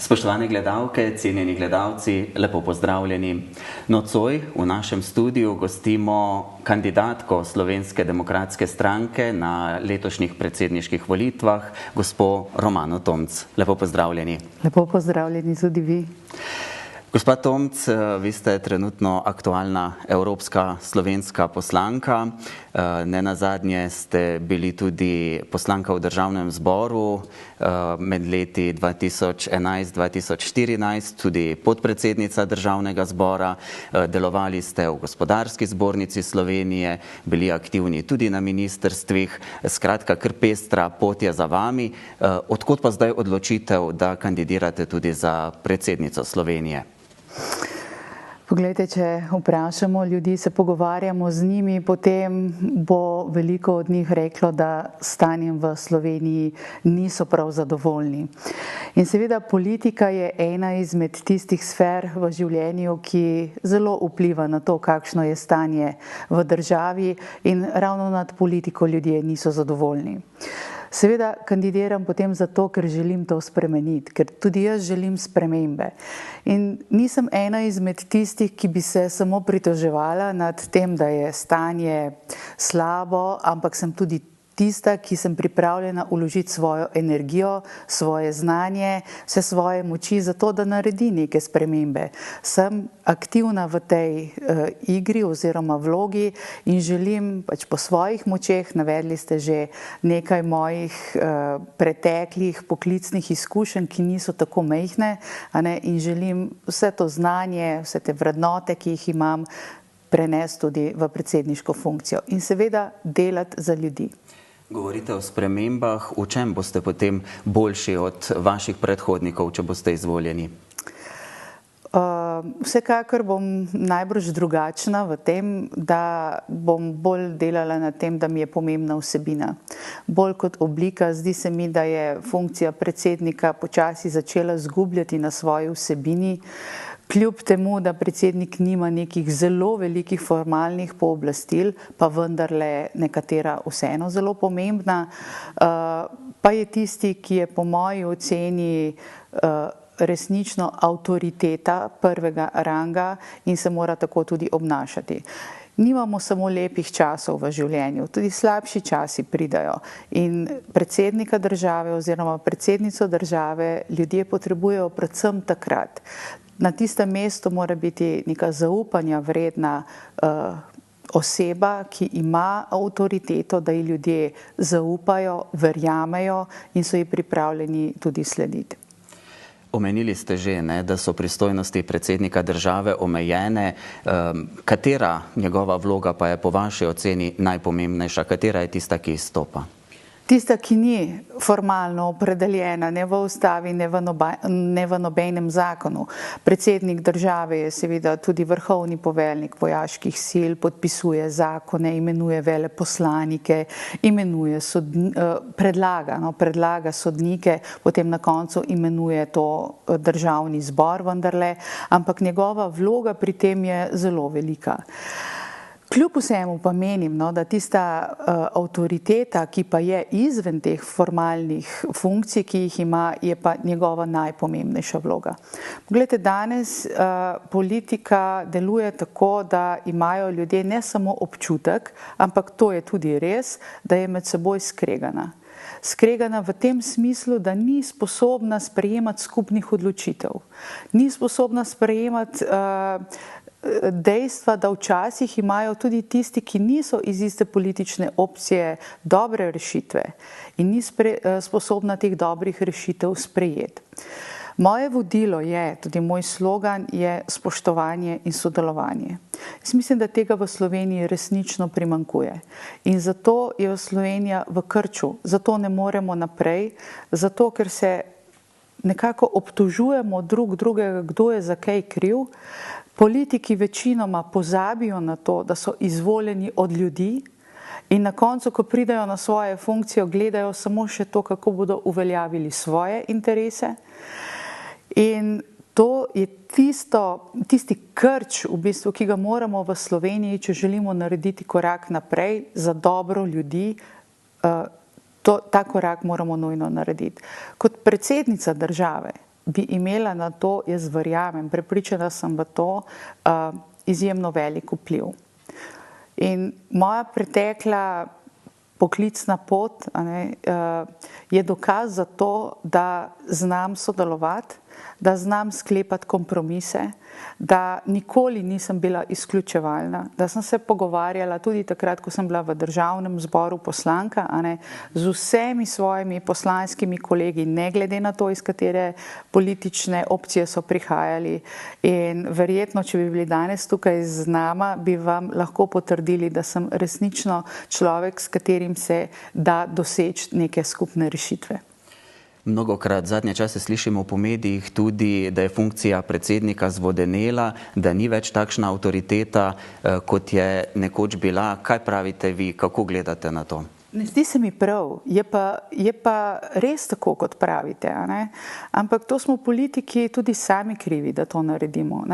Spoštovane gledalke, cenjeni gledalci, lepo pozdravljeni. Nocoj v našem studiu gostimo kandidatko Slovenske demokratske stranke na letošnjih predsedniških volitvah, gospo Romano Tomc. Lepo pozdravljeni. Lepo pozdravljeni tudi vi. Gospa Tomc, vi ste trenutno aktualna evropska slovenska poslanka. Nenazadnje ste bili tudi poslanka v Državnem zboru med leti 2011-2014, tudi podpredsednica Državnega zbora. Delovali ste v Gospodarski zbornici Slovenije, bili aktivni tudi na ministrstvih. Skratka, kar pestra pot je za vami. Odkot pa zdaj odločitev, da kandidirate tudi za predsednico Slovenije? Poglejte, če vprašamo ljudi, se pogovarjamo z njimi, potem bo veliko od njih reklo, da stanjem v Sloveniji niso prav zadovoljni. In seveda politika je ena izmed tistih sfer v življenju, ki zelo vpliva na to, kakšno je stanje v državi, in ravno nad politiko ljudje niso zadovoljni. Seveda kandidiram potem zato, ker želim to spremeniti, ker tudi jaz želim spremembe. In nisem ena izmed tistih, ki bi se samo pritoževala nad tem, da je stanje slabo, ampak sem tudi tista, ki sem pripravljena vložiti svojo energijo, svoje znanje, vse svoje moči za to, da naredi neke spremembe. Sem aktivna v tej igri oziroma vlogi in želim po svojih močeh, navedli ste že nekaj mojih preteklih poklicnih izkušenj, ki niso tako majhne, in želim vse to znanje, vse te vrednote, ki jih imam, prenesti tudi v predsedniško funkcijo in seveda delati za ljudi. Govorite o spremembah, v čem boste potem boljši od vaših predhodnikov, če boste izvoljeni? Vsekakor bom najbrž drugačna v tem, da bom bolj delala na tem, da mi je pomembna vsebina. Bolj kot oblika, zdi se mi, da je funkcija predsednika počasi začela zgubljati na svoji vsebini, kljub temu, da predsednik nima nekih zelo velikih formalnih pooblastil, pa vendarle nekatera vseeno zelo pomembna, pa je tisti, ki je po moji oceni resnično avtoriteta prvega ranga in se mora tako tudi obnašati. Nimamo samo lepih časov v življenju, tudi slabši časi pridajo in predsednika države oziroma predsednico države ljudje potrebujejo predvsem takrat. Na tistem mestu mora biti neka zaupanja vredna oseba, ki ima avtoriteto, da ji ljudje zaupajo, verjamejo in so ji pripravljeni tudi slediti. Omenili ste že, da so pristojnosti predsednika države omejene. Katera njegova vloga pa je po vaši oceni najpomembnejša? Katera je tista, ki izstopa? Tista, ki ni formalno opredeljena, ne v ustavi, ne v nobenem zakonu. Predsednik države je seveda tudi vrhovni poveljnik vojaških sil, podpisuje zakone, imenuje veleposlanike, predlaga sodnike, potem na koncu imenuje to državni zbor vendarle, ampak njegova vloga pri tem je zelo velika. Kljub vsemu pa menim, da tista avtoriteta, ki pa je izven teh formalnih funkcij, ki jih ima, je pa njegova najpomembnejša vloga. Poglejte, danes politika deluje tako, da imajo ljudje ne samo občutek, ampak to je tudi res, da je med seboj skregana. Skregana v tem smislu, da ni sposobna sprejemati skupnih odločitev. Ni sposobna sprejemati dejstva, da včasih imajo tudi tisti, ki niso iz iste politične opcije, dobre rešitve in ni sposobna teh dobrih rešitev sprejeti. Moje vodilo je, tudi moj slogan je spoštovanje in sodelovanje. Jaz mislim, da tega v Sloveniji resnično primanjkuje in zato je Slovenija v krču, zato ne moremo naprej, zato ker se nekako obtožujemo drug drugega, kdo je za kaj kriv. Politiki večinoma pozabijo na to, da so izvoljeni od ljudi in na koncu, ko pridajo na svojo funkcijo, gledajo samo še to, kako bodo uveljavili svoje interese. In to je tisti krč, v bistvu, ki ga moramo v Sloveniji, če želimo narediti korak naprej za dobro ljudi, ta korak moramo nujno narediti. Kot predsednica države bi imela na to, jaz verjamem, prepričana sem v to, izjemno velik vpliv. In moja pretekla poklicna pot je dokaz za to, da znam sodelovati, da znam sklepati kompromise, da nikoli nisem bila izključevalna, da sem se pogovarjala tudi takrat, ko sem bila v Državnem zboru poslanka, z vsemi svojimi poslanskimi kolegi, ne glede na to, iz katere politične opcije so prihajali. In verjetno, če bi bili danes tukaj z nama, bi vam lahko potrdili, da sem resnično človek, s katerim se da doseči neke skupne rešitve. Mnogokrat zadnje čase slišimo po medijih tudi, da je funkcija predsednika zvodenela, da ni več takšna avtoriteta, kot je nekoč bila. Kaj pravite vi, kako gledate na to? Ne zdi se mi prav, je pa res tako, kot pravite, ampak to smo politiki tudi sami krivi, da to naredimo.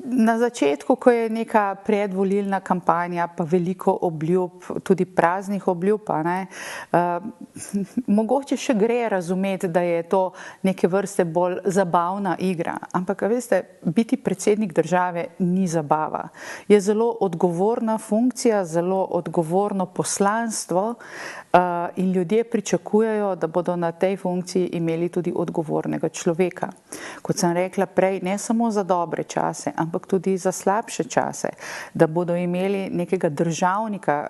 Na začetku, ko je neka predvolilna kampanja, pa veliko obljub, tudi praznih obljub, mogoče še gre razumeti, da je to neke vrste bolj zabavna igra. Ampak, veste, biti predsednik države ni zabava. Je zelo odgovorna funkcija, zelo odgovorno poslanstvo in ljudje pričakujejo, da bodo na tej funkciji imeli tudi odgovornega človeka. Kot sem rekla prej, ne samo za dobre čase, ampak tudi za slabše čase, da bodo imeli nekega državnika,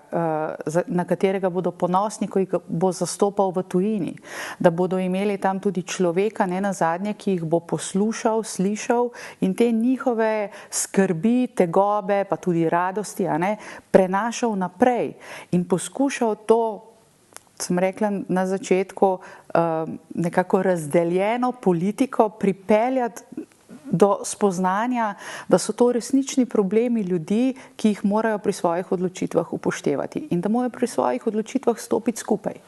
na katerega bodo ponosni, ko jih bo zastopal v tujini, da bodo imeli tam tudi človeka, ne nazadnje, ki jih bo poslušal, slišal in te njihove skrbi, tegobe, pa tudi radosti, prenašal naprej in poskušal to, sem rekla na začetku, nekako razdeljeno politiko pripeljati do spoznanja, da so to resnični problemi ljudi, ki jih morajo pri svojih odločitvah upoštevati in da morajo pri svojih odločitvah stopiti skupaj.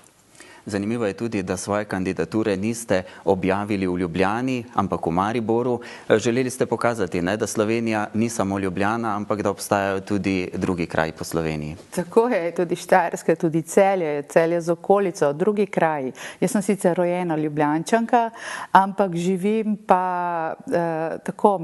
Zanimivo je tudi, da svoje kandidature niste objavili v Ljubljani, ampak v Mariboru. Želeli ste pokazati, da Slovenija ni samo Ljubljana, ampak da obstajajo tudi drugi kraji po Sloveniji. Tako je, tudi Štajerska, tudi Celje z okolico, drugi kraji. Jaz sem sicer rojena Ljubljančanka, ampak živim pa tako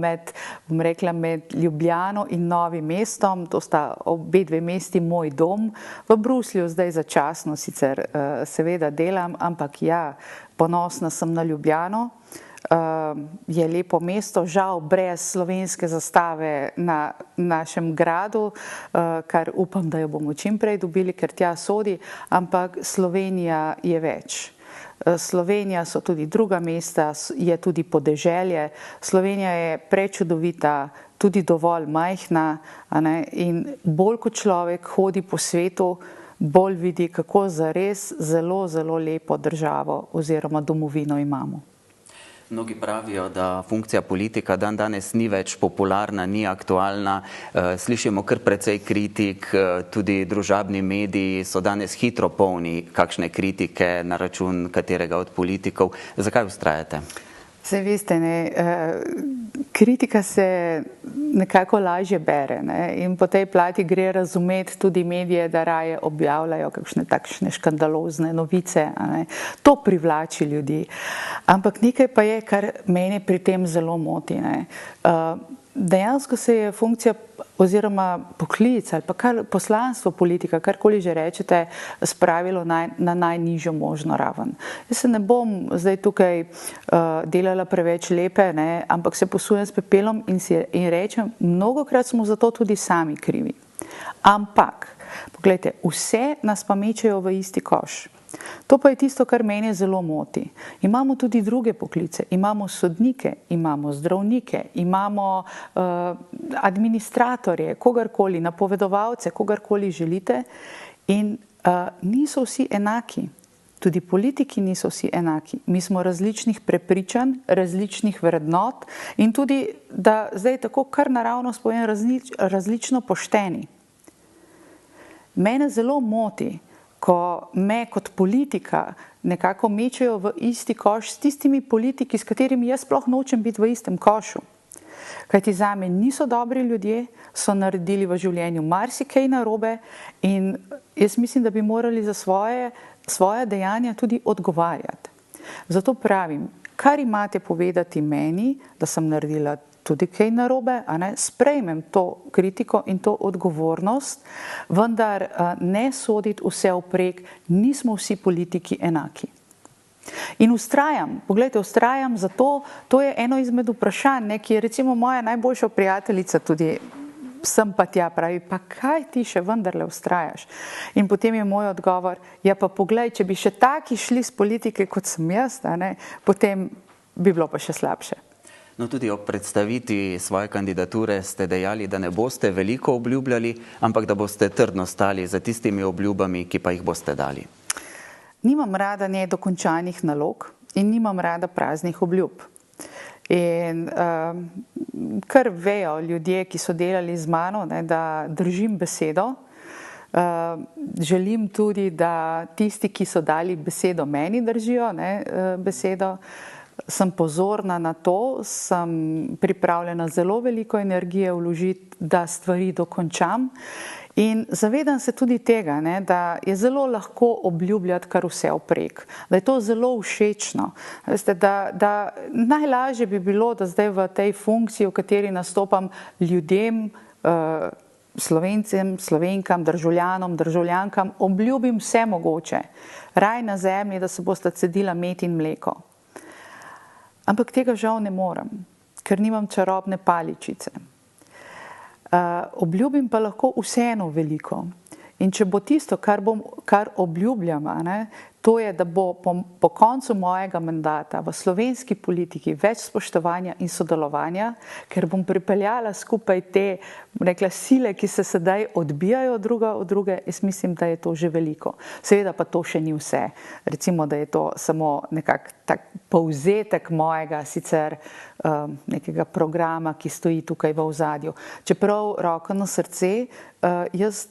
med Ljubljano in Novim mestom, to sta obe dve mesti moj dom. V Bruslju zdaj začasno sicer seveda delam, ampak ja, ponosna sem na Ljubljano. Je lepo mesto, žal brez slovenske zastave na našem gradu, kar upam, da jo bomo čim prej dobili, ker tja sodi, ampak Slovenija je več. Slovenija so tudi druga mesta, je tudi podeželje. Slovenija je prečudovita, tudi dovolj majhna, in bolj kot človek hodi po svetu, bolj vidi, kako zares zelo, zelo lepo državo oziroma domovino imamo. Mnogi pravijo, da funkcija politika danes ni več popularna, ni aktualna. Slišimo kar precej kritik, tudi družabni mediji so danes hitro polni kakšne kritike na račun katerega od politikov. Zakaj vztrajate? Saj veste, kritika se nekako lažje bere in po tej plati gre razumeti tudi medije, da raje objavljajo kakšne takšne škandalozne novice. To privlači ljudi. Ampak nekaj pa je, kar mene pri tem zelo moti. Dejansko se je funkcija oziroma poklic ali pa kar poslanstvo politika, karkoli že rečete, spravilo na najnižjo možno raven. Jaz se ne bom zdaj tukaj delala preveč lepe, ampak se posujem s pepelom in rečem, mnogokrat smo zato tudi sami krivi. Ampak, poglejte, vse nas pa mečejo v isti koš. To pa je tisto, kar mene zelo moti. Imamo tudi druge poklice, imamo sodnike, imamo zdravnike, imamo administratorje, kogarkoli, napovedovalce, kogarkoli želite in niso vsi enaki. Tudi politiki niso vsi enaki. Mi smo različnih prepričanj, različnih vrednot in tudi, da zdaj tako kar naravnost povem, različno pošteni. Mene zelo moti, ko me kot politika nekako mečejo v isti koš s tistimi politiki, s katerimi jaz sploh nočem biti v istem košu. Kajti zame niso dobri ljudje, so naredili v življenju marsikaj narobe in jaz mislim, da bi morali za svoje dejanja tudi odgovarjati. Zato pravim, kar imate povedati meni, da sem naredila tudi kaj narobe, sprejmem to kritiko in to odgovornost, vendar ne soditi vse vprek, nismo vsi politiki enaki. In vztrajam, zato, to je eno izmed vprašanj, ki je recimo moja najboljša prijateljica tudi sem pa tja, pravi, pa kaj ti še vendarle vztrajaš? In potem je moj odgovor, ja pa poglej, če bi še taki šli z politike, kot sem jaz, potem bi bilo pa še slabše. No, tudi ob predstavitvi svoje kandidature ste dejali, da ne boste veliko obljubljali, ampak da boste trdno stali za tistimi obljubami, ki pa jih boste dali. Nimam rada nedokončanih nalog in nimam rada praznih obljub. In kar vejo ljudje, ki so delali z mano, da držim besedo. Želim tudi, da tisti, ki so dali besedo, meni držijo besedo. Sem pozorna na to, sem pripravljena zelo veliko energije vložiti, da stvari dokončam. In zavedam se tudi tega, da je zelo lahko obljubljati kar vse vprek, da je to zelo všečno. Veste, da najlažje bi bilo, da zdaj v tej funkciji, v kateri nastopam ljudem, Slovencem, Slovenkam, državljanom, državljankam, obljubim vse mogoče. Raj na zemlji, da se bosta cedila med in mleko. Ampak tega žal ne morem, ker nimam čarobne paličice. Obljubim pa lahko vseeno veliko. In če bo tisto, kar obljubljam, to je, da bo po koncu mojega mandata v slovenski politiki več spoštovanja in sodelovanja, ker bom pripeljala skupaj te sile, ki se sedaj odbijajo druga od druge, jaz mislim, da je to že veliko. Seveda pa to še ni vse. Recimo, da je to samo nekak tak povzetek mojega sicer nekega programa, ki stoji tukaj v ozadju. Čeprav roko na srce, jaz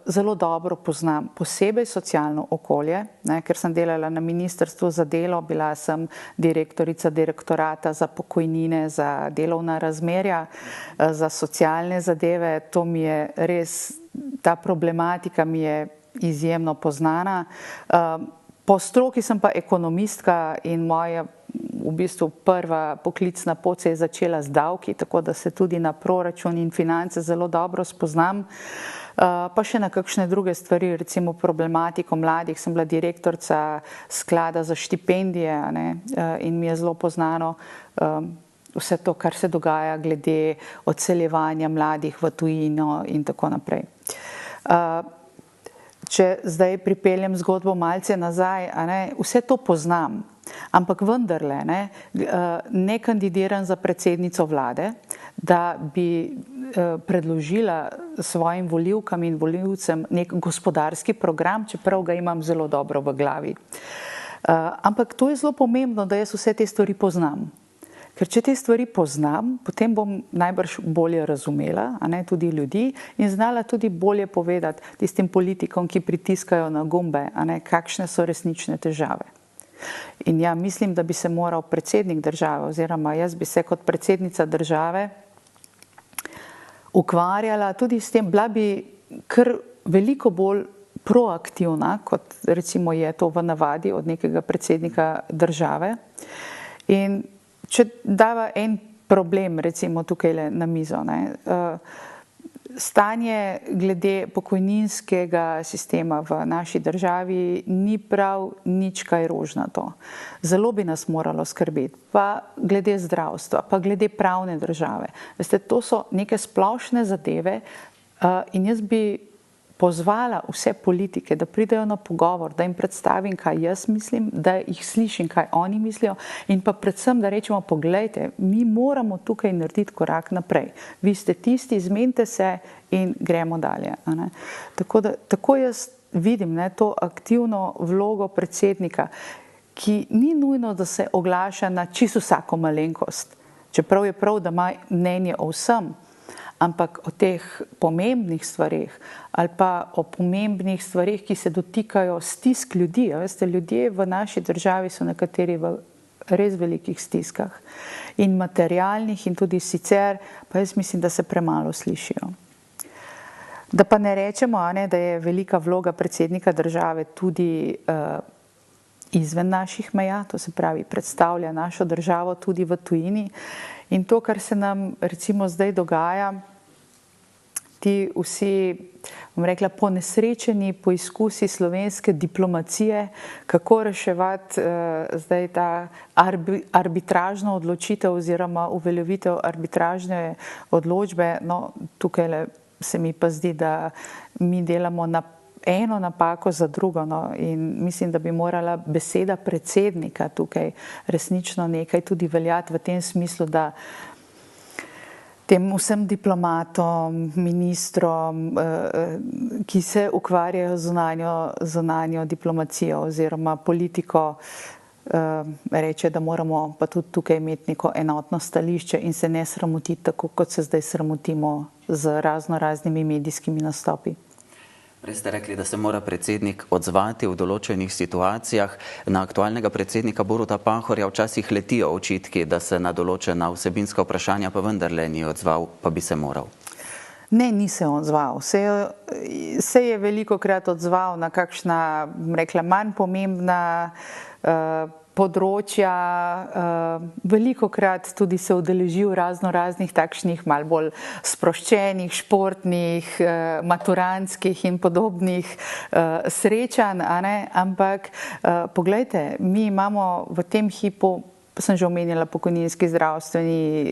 zelo dobro poznam posebej socialno okolje, ker sem delala na Ministrstvu za delo, bila sem direktorica direktorata za pokojnine, za delovna razmerja, za socialne zadeve. To mi je res, ta problematika mi je izjemno poznana. Po stroki sem pa ekonomistka in moja v bistvu prva poklicna pot se je začela z davki, tako da se tudi na proračun in finance zelo dobro spoznam. Pa še na kakšne druge stvari, recimo problematiko mladih, sem bila direktorica sklada za štipendije in mi je zelo poznano vse to, kar se dogaja glede odseljevanja mladih v tujino in tako naprej. Če zdaj pripeljem zgodbo malce nazaj, vse to poznam, ampak vendarle ne kandidiram za predsednico vlade, da bi predložila svojim volivkam in volivcem nek gospodarski program, čeprav ga imam zelo dobro v glavi. Ampak to je zelo pomembno, da jaz vse te stvari poznam. Ker če te stvari poznam, potem bom najbrž bolje razumela, tudi ljudi, in znala tudi bolje povedati tistim politikom, ki pritiskajo na gumbe, kakšne so resnične težave. In ja, mislim, da bi se moral predsednik države, oziroma jaz bi se kot predsednica države ukvarjala tudi s tem, bila bi kar veliko bolj proaktivna, kot recimo je to v navadi od nekega predsednika države. In če dava en problem recimo tukaj na mizo, stanje glede pokojninskega sistema v naši državi ni prav nič kaj rožnato. Zelo bi nas moralo skrbeti, pa glede zdravstva, pa glede pravne države. Veste, to so neke splošne zadeve in jaz bi pozvala vse politike, da pridejo na pogovor, da jim predstavim, kaj jaz mislim, da jih slišim, kaj oni mislijo in pa predvsem, da rečemo, poglejte, mi moramo tukaj narediti korak naprej. Vi ste tisti, zmenite se in gremo dalje. Tako jaz vidim to aktivno vlogo predsednika, ki ni nujno, da se oglaša na čisto vsako malenkost. Čeprav je prav, da ima mnenje o vsem, ampak o teh pomembnih stvarih ali pa o pomembnih stvarih, ki se dotikajo stisk ljudi. Veste, ljudje v naši državi so nekateri v res velikih stiskah in materialnih in tudi sicer, pa jaz mislim, da se premalo slišijo. Da pa ne rečemo, da je velika vloga predsednika države tudi izven naših meja, to se pravi predstavlja našo državo tudi v tujini. In to, kar se nam recimo zdaj dogaja, ti vsi, bom rekla, ponesrečeni poizkusi slovenske diplomacije, kako reševati zdaj ta arbitražno odločitev oziroma uveljavitev arbitražne odločbe, no tukaj se mi pa zdi, da mi delamo eno napako za drugo, no, in mislim, da bi morala beseda predsednika tukaj resnično nekaj tudi veljati v tem smislu, da tem vsem diplomatom, ministrom, ki se ukvarjajo z zunanjo diplomacijo oziroma politiko, reče, da moramo pa tudi tukaj imeti neko enotno stališče in se ne sramotiti tako, kot se zdaj sramotimo z raznimi medijskimi nastopi. Prej ste rekli, da se mora predsednik odzvati v določenih situacijah. Na aktualnega predsednika Boruta Pahorja včasih letijo očitki, da se na določena vsebinska vprašanja pa vendarle ni odzval, pa bi se moral. Ne, ni se odzval. Se je velikokrat odzval na kakšna, rekla, manj pomembna področja, velikokrat tudi se udeležil raznih takšnih malo bolj sproščenih, športnih, maturantskih in podobnih srečanj, ampak poglejte, mi imamo v tem hipu, sem že omenjala pokojninski, zdravstveni,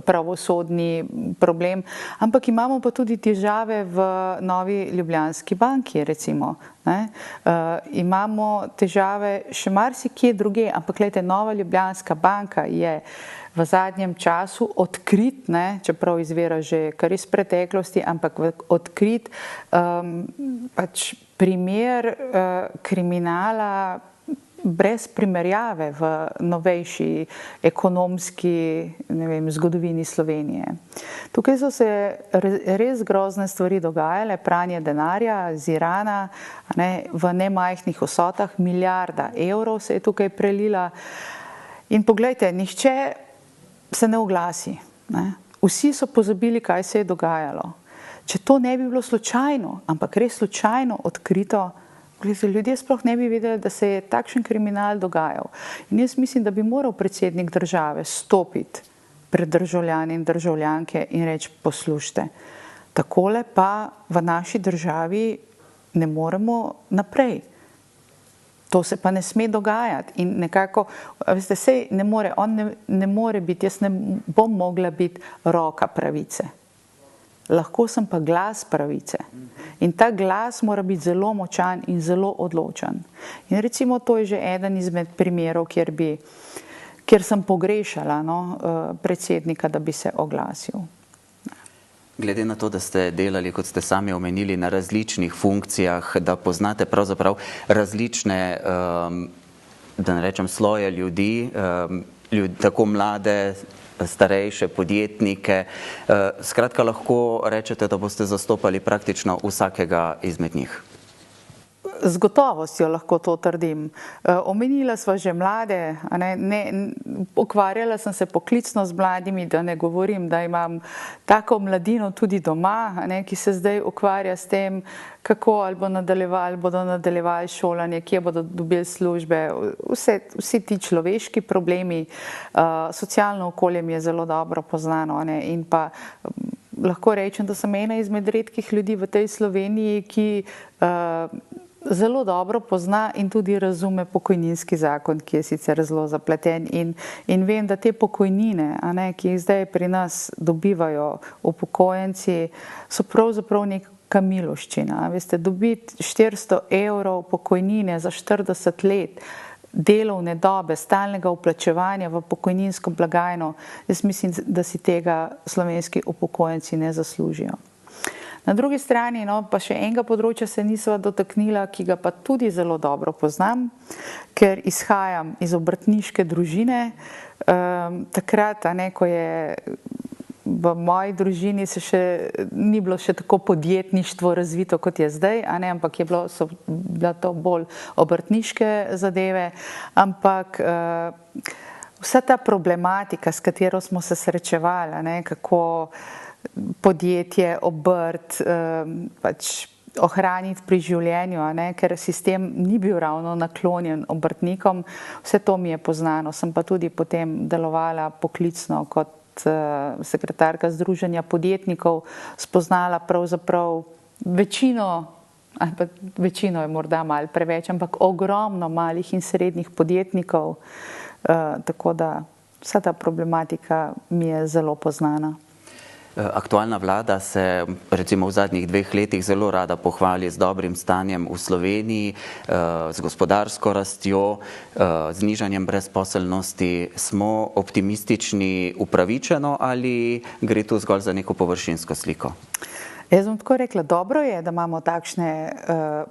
pravosodni problem, ampak imamo pa tudi težave v Novi Ljubljanski banki, recimo. Imamo težave še marsikje druge, ampak gledajte, Nova Ljubljanska banka je v zadnjem času odkrit, čeprav izvira že kar iz preteklosti, ampak odkrit pač primer kriminala brez primerjave v novejši ekonomski, zgodovini Slovenije. Tukaj so se res grozne stvari dogajale, pranje denarja z Irana, v nemajhnih vsotah, milijarda evrov se je tukaj prelila. In poglejte, nihče se ne oglasi. Vsi so pozabili, kaj se je dogajalo. Če to ne bi bilo slučajno, ampak res slučajno odkrito, ljudje sploh ne bi vedeli, da se je takšen kriminal dogajal. In jaz mislim, da bi moral predsednik države stopiti pred državljane in državljanke in reči, poslušajte, takole pa v naši državi ne moremo naprej. To se pa ne sme dogajati. In nekako, veste, sej ne more, on ne more biti, jaz ne bom mogla biti roka pravice. Lahko sem pa glas pravice. In ta glas mora biti zelo močan in zelo odločen. In recimo to je že eden izmed primerov, kjer sem pogrešala predsednika, da bi se oglasil. Glede na to, da ste delali, kot ste sami omenili, na različnih funkcijah, da poznate pravzaprav različne, da ne rečem, sloje ljudi, tako mlade, starejše, podjetnike. Skratka, lahko rečete, da boste zastopali praktično vsakega izmed njih. Z gotovostjo lahko to trdim. Omenila sva že mlade, ukvarjala sem se poklicno z mladimi, da ne govorim, da imam tako mladino tudi doma, ki se zdaj ukvarja s tem, kako ali bodo nadaljevali šolanje, kje bodo dobili službe, vsi ti človeški problemi, socialno okolje mi je zelo dobro poznano in pa lahko rečem, da sem ena izmed redkih ljudi v tej Sloveniji, ki zelo dobro pozna in tudi razume pokojninski zakon, ki je sicer zelo zapleten in vem, da te pokojnine, ki jih zdaj pri nas dobivajo upokojenci, so pravzaprav neka miloščina. Veste, dobiti 400 evrov pokojnine za 40 let delovne dobe, stalnega vplačevanja v pokojninsko blagajno, jaz mislim, da si tega slovenski upokojenci ne zaslužijo. Na drugi strani pa še enega področja se nisva dotaknila, ki ga pa tudi zelo dobro poznam, ker izhajam iz obrtniške družine. Takrat, ko je v moji družini ni bilo še tako podjetništvo razvito, kot je zdaj, ampak so bile to bolj obrtniške zadeve, ampak vsa ta problematika, s katero smo se srečevali, kako podjetje, obrt, pač ohraniti pri življenju, ker sistem ni bil ravno naklonjen obrtnikom. Vse to mi je poznano, sem pa tudi potem delovala poklicno kot sekretarka Združenja podjetnikov, spoznala pravzaprav večino, ali pa večino je morda malo preveč, ampak ogromno malih in srednjih podjetnikov, tako da vsa ta problematika mi je zelo poznana. Aktualna vlada se recimo v zadnjih 2 letih zelo rada pohvali z dobrim stanjem v Sloveniji, z gospodarsko rastjo, znižanjem brezposelnosti. Smo optimistični upravičeno ali gre tu zgolj za neko površinsko sliko? Jaz bom tako rekla, dobro je, da imamo takšne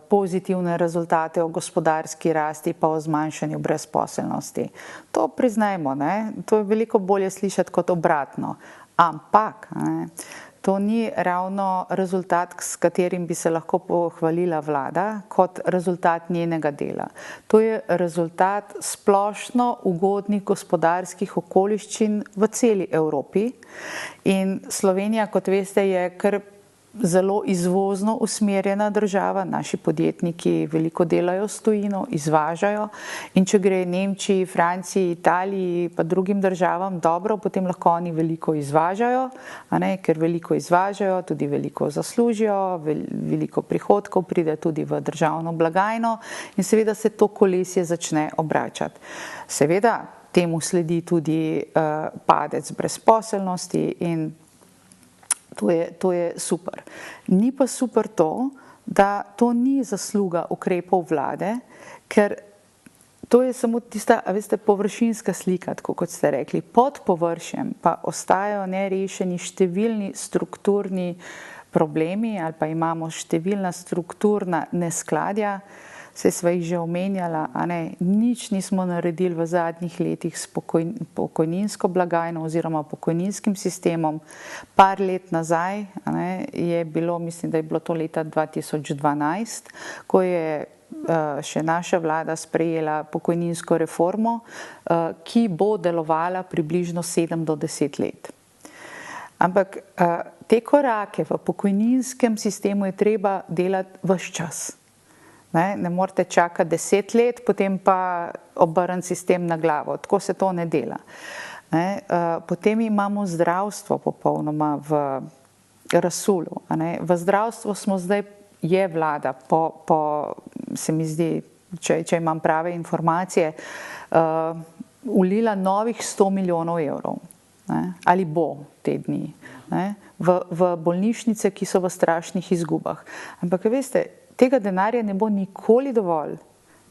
pozitivne rezultate o gospodarski rasti pa o zmanjšanju brezposelnosti. To priznajmo, to je veliko bolje slišati kot obratno. Ampak to ni ravno rezultat, s katerim bi se lahko pohvalila vlada, kot rezultat njenega dela. To je rezultat splošno ugodnih gospodarskih okoliščin v celi Evropi in Slovenija, kot veste, je kar zelo izvozno usmerjena država, naši podjetniki veliko delajo s tujino, izvažajo in če gre Nemčiji, Franciji, Italiji pa drugim državam dobro, potem lahko oni veliko izvažajo, ker veliko izvažajo, tudi veliko zaslužijo, veliko prihodkov pride tudi v državno blagajno in seveda se to kolesje začne obračati. Seveda temu sledi tudi padec brezposelnosti in to je super. Ni pa super to, da to ni zasluga ukrepov vlade, ker to je samo tista, veste, površinska slika, tako kot ste rekli. Pod površjem pa ostajajo nerešeni številni strukturni problemi ali pa imamo številna strukturna neskladja, saj sva jih že omenjala, nič nismo naredili v zadnjih letih s pokojninsko blagajno oziroma pokojninskim sistemom. Par let nazaj je bilo, mislim, da je bilo to leta 2012, ko je še naša vlada sprejela pokojninsko reformo, ki bo delovala približno 7 do 10 let. Ampak te korake v pokojninskem sistemu je treba delati ves čas. Ne morete čakati 10 let, potem pa obrniti sistem na glavo. Tako se to ne dela. Potem imamo zdravstvo popolnoma v razsulu. V zdravstvo smo zdaj, je vlada, se mi zdi, če imam prave informacije, ulila novih 100 milijonov evrov. Ali bo te dni. V bolnišnice, ki so v strašnih izgubah. Ampak veste, tega denarja ne bo nikoli dovolj.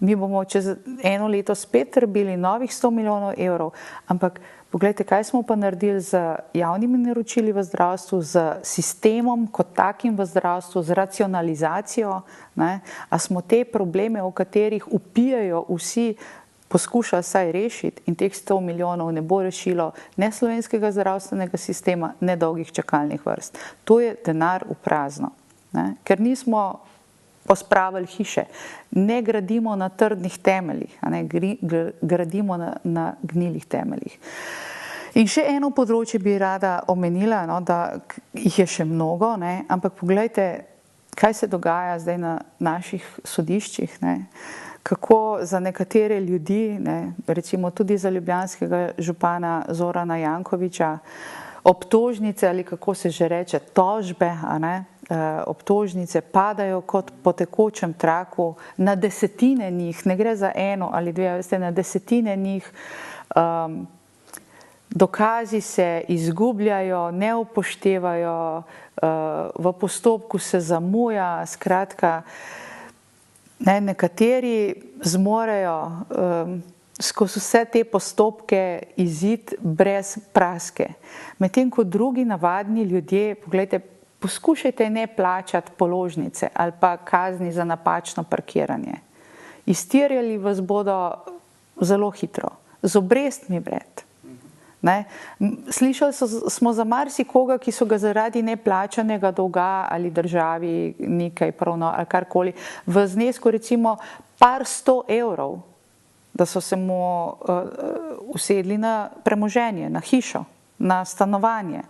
Mi bomo čez 1 leto spet rabili novih 100 milijonov evrov, ampak poglejte, kaj smo pa naredili z javnimi naročili v zdravstvu, z sistemom kot takim v zdravstvu, z racionalizacijo, a smo te probleme, o katerih vpijajo vsi, poskušali saj rešiti in teh 100 milijonov ne bo rešilo ne slovenskega zdravstvenega sistema, ne dolgih čakalnih vrst. To je denar v prazno, ker nismo pospravili hiše, ne gradimo na trdnih temeljih, gradimo na gnilih temeljih. In še eno področje bi rada omenila, da jih je še mnogo, ampak poglejte, kaj se dogaja zdaj na naših sodiščih, kako za nekatere ljudi, recimo tudi za ljubljanskega župana Zorana Jankovića, obtožnice ali kako se že reče, tožbe, obtožnice padajo kot po tekočem traku, na desetine njih, ne gre za 1 ali 2, veste, na desetine njih, dokazi se izgubljajo, ne upoštevajo, v postopku se zamuja, skratka, nekateri zmorejo skozi vse te postopke izid brez praske. Medtem ko drugi navadni ljudje, poglejte, poskušajte ne plačati položnice ali pa kazni za napačno parkiranje. Izterjali vas bodo zelo hitro, z obrestmi vred. Slišali smo za marsikoga, ki so ga zaradi neplačanega dolga ali državi nekaj pravno ali karkoli, v znesku recimo par 100 evrov, da so se mu usedli na premoženje, na hišo, na stanovanje.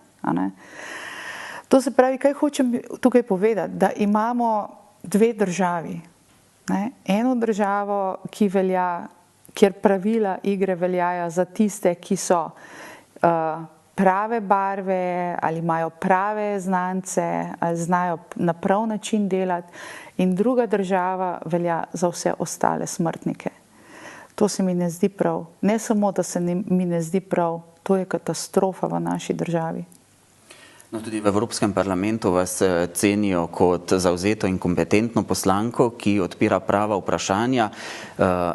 To se pravi, kaj hočem tukaj povedati, da imamo dve državi. Eno državo, ki velja, kjer pravila igre veljajo za tiste, ki so prave barve ali imajo prave znance ali znajo na prav način delati, in druga država velja za vse ostale smrtnike. To se mi ne zdi prav. Ne samo, da se mi ne zdi prav, to je katastrofa v naši državi. No, tudi v Evropskem parlamentu vas cenijo kot zavzeto in kompetentno poslanko, ki odpira prava vprašanja.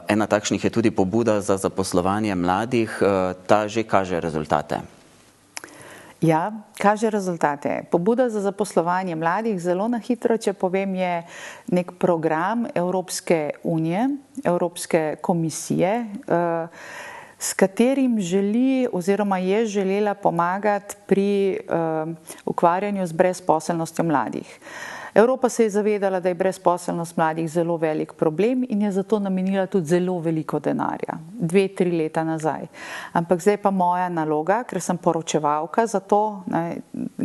Ena takšnih je tudi pobuda za zaposlovanje mladih. Ta že kaže rezultate. Ja, kaže rezultate. Pobuda za zaposlovanje mladih, zelo na hitro, če povem, je nek program Evropske unije, Evropske komisije, s katerim želi oziroma je želela pomagati pri ukvarjanju z brezposelnostjo mladih. Evropa se je zavedala, da je brezposelnost mladih zelo velik problem in je zato namenila tudi zelo veliko denarja, 2-3 leta nazaj. Ampak zdaj pa moja naloga, ker sem poročevalka za to,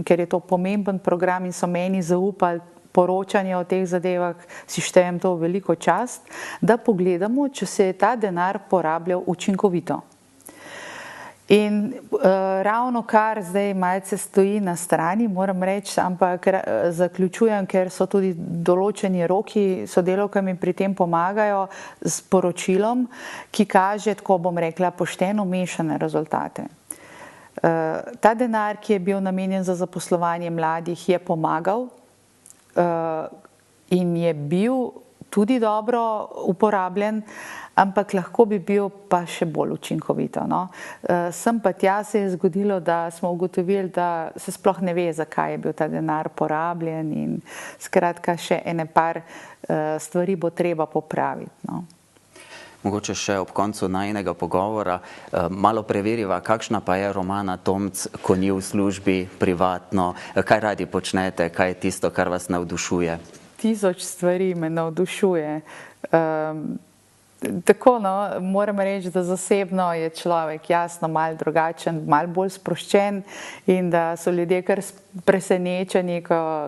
ker je to pomemben program in so meni zaupali poročanje o teh zadevah, si štejem to veliko čast, da pogledamo, če se je ta denar porabljal učinkovito. In ravno kar zdaj malce stoji na strani, moram reči, ampak zaključujem, ker so tudi določeni roki, sodelavke mi pri tem pomagajo s poročilom, ki kaže, tako bom rekla, pošteno mešane rezultate. Ta denar, ki je bil namenjen za zaposlovanje mladih, je pomagal in je bil tudi dobro uporabljen, ampak lahko bi bil pa še bolj učinkovito. Sem pa tja se je zgodilo, da smo ugotovili, da se sploh ne ve, zakaj je bil ta denar porabljen, in skratka še ene par stvari bo treba popraviti. Mogoče še ob koncu najinega pogovora malo preveriva, kakšna pa je Romana Tomc, ko ni v službi, privatno, kaj radi počnete, kaj je tisto, kar vas navdušuje? 1000 stvari me navdušuje. Tako, moram reči, da zasebno je človek jasno malo drugačen, malo bolj sproščen, in da so ljudje kar presenečeni,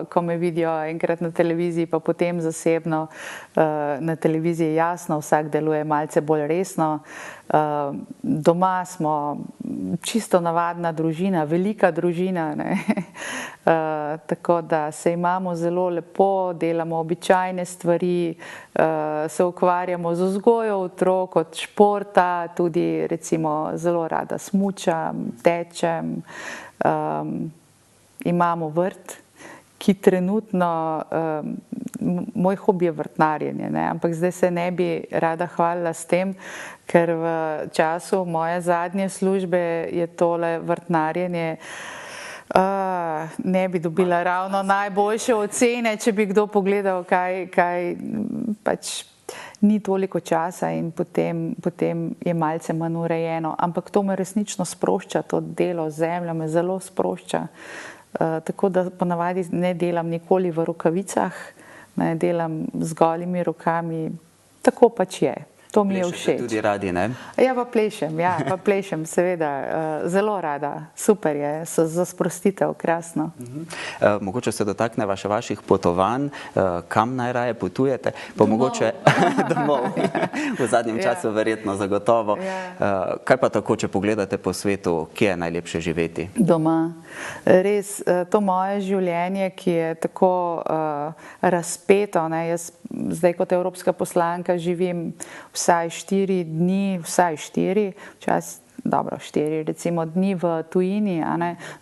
ko me vidijo enkrat na televiziji, pa potem zasebno na televiziji. Jasno, vsak deluje malce bolj resno. Doma smo čisto navadna družina, velika družina, tako da se imamo zelo lepo, delamo običajne stvari, se ukvarjamo z vzgojo otrok, od športa, tudi recimo zelo rada smučam, tečem, imamo vrt, ki trenutno, moj hobi je vrtnarjenje, ampak zdaj se ne bi rada hvalila s tem, ker v času moje zadnje službe je tole vrtnarjenje, ne bi dobila ravno najboljše ocene, če bi kdo pogledal, kaj pač ni toliko časa in potem je malce manj urejeno. Ampak to me resnično sprošča, to delo z zemljo me zelo sprošča. Tako da ponavadi ne delam nikoli v rokavicah, ne delam z golimi rokami, tako pač je. To mi je všeč. Plešete tudi radi, ne? Ja, pa plešem, seveda, zelo rada. Super je, za sprostitev, krasno. Mogoče se dotakneva še vaših potovanj, kam najraje potujete? Pa mogoče domov, v zadnjem času verjetno zagotovo. Kaj pa tako, če pogledate po svetu, kje je najlepše živeti? Doma. Res, to moje življenje, ki je tako razpeto, jaz zdaj kot evropska poslanka živim vsaj 4 dni, včasih, dobro, 4 recimo dni v tujini,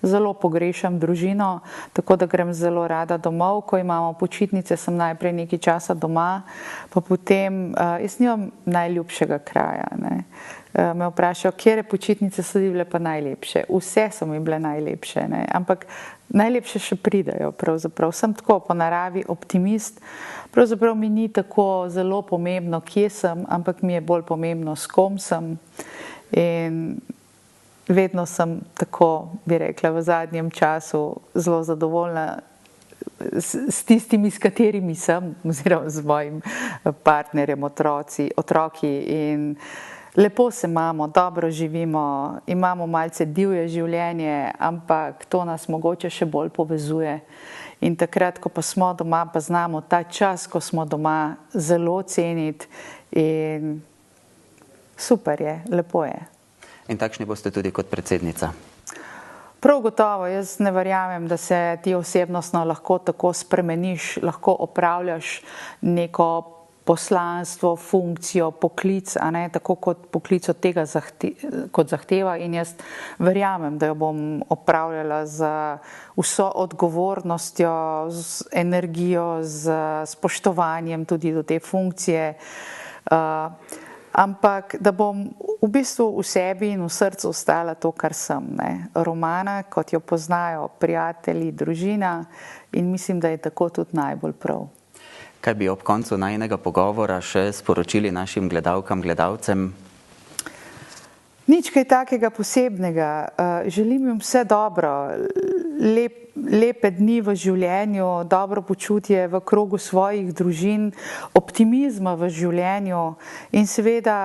zelo pogrešam družino, tako da grem zelo rada domov, ko imamo počitnice, sem najprej nekaj časa doma, pa potem, jaz nimam najljubšega kraja, me vprašajo, kjere počitnice so bile pa najlepše. Vse so mi bile najlepše, ampak najlepše še pridejo, pravzaprav. Sem tako po naravi optimist, pravzaprav mi ni tako zelo pomembno, kje sem, ampak mi je bolj pomembno, s kom sem, in vedno sem tako, bi rekla, v zadnjem času zelo zadovoljna s tistimi, s katerimi sem, oziroma z mojim partnerjem, otroki, in Lepo se imamo, dobro živimo, imamo malce divje življenje, ampak to nas mogoče še bolj povezuje. In takrat, ko pa smo doma, pa znamo ta čas, ko smo doma, zelo ceniti in super je, lepo je. In takšni boste tudi kot predsednica? Prav gotovo, jaz ne verjamem, da se ti osebnostno lahko tako spremeniš, lahko opravljaš neko poslanstvo, funkcijo, poklic, a ne, tako kot poklic od tega kot zahteva, in jaz verjamem, da jo bom opravljala z vso odgovornostjo, z energijo, z spoštovanjem tudi do te funkcije, ampak da bom v bistvu v sebi in v srcu ostala to, kar sem, ne. Romana, kot jo poznajo prijatelji, družina, in mislim, da je tako tudi najbolj prav. Kaj bi ob koncu najinega pogovora še sporočili našim gledalkam, gledalcem? Nič kaj takega posebnega. Želim jim vse dobro, lepe dni v življenju, dobro počutje v krogu svojih družin, optimizma v življenju in seveda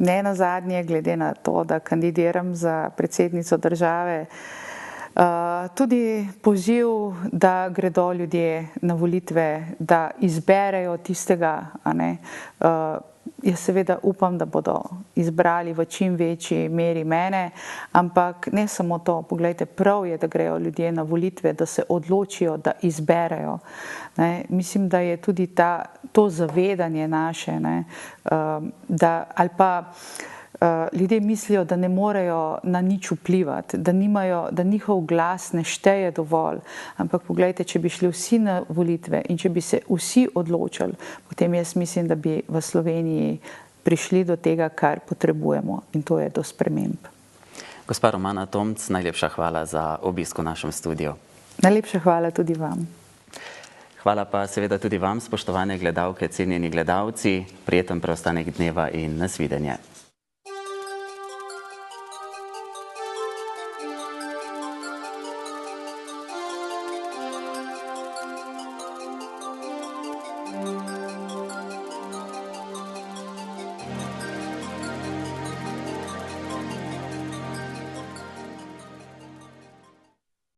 ne nazadnje, glede na to, da kandidiram za predsednico države, tudi poziv, da gredo ljudje na volitve, da izberejo tistega, a ne. Jaz seveda upam, da bodo izbrali v čim večji meri mene, ampak ne samo to, poglejte, prav je, da grejo ljudje na volitve, da se odločijo, da izberejo. Ne. Mislim, da je tudi to zavedanje naše, ne, da ali pa ljudje mislijo, da ne morejo na nič vplivati, da njihov glas ne šteje dovolj. Ampak poglejte, če bi šli vsi na volitve in če bi se vsi odločili, potem jaz mislim, da bi v Sloveniji prišli do tega, kar potrebujemo, in to je do sprememb. Gospa Romana Tomc, najlepša hvala za obisk v našem studiu. Najlepša hvala tudi vam. Hvala pa seveda tudi vam, spoštovane gledalke, cenjeni gledalci. Prijeten preostanek dneva in nasvidenje.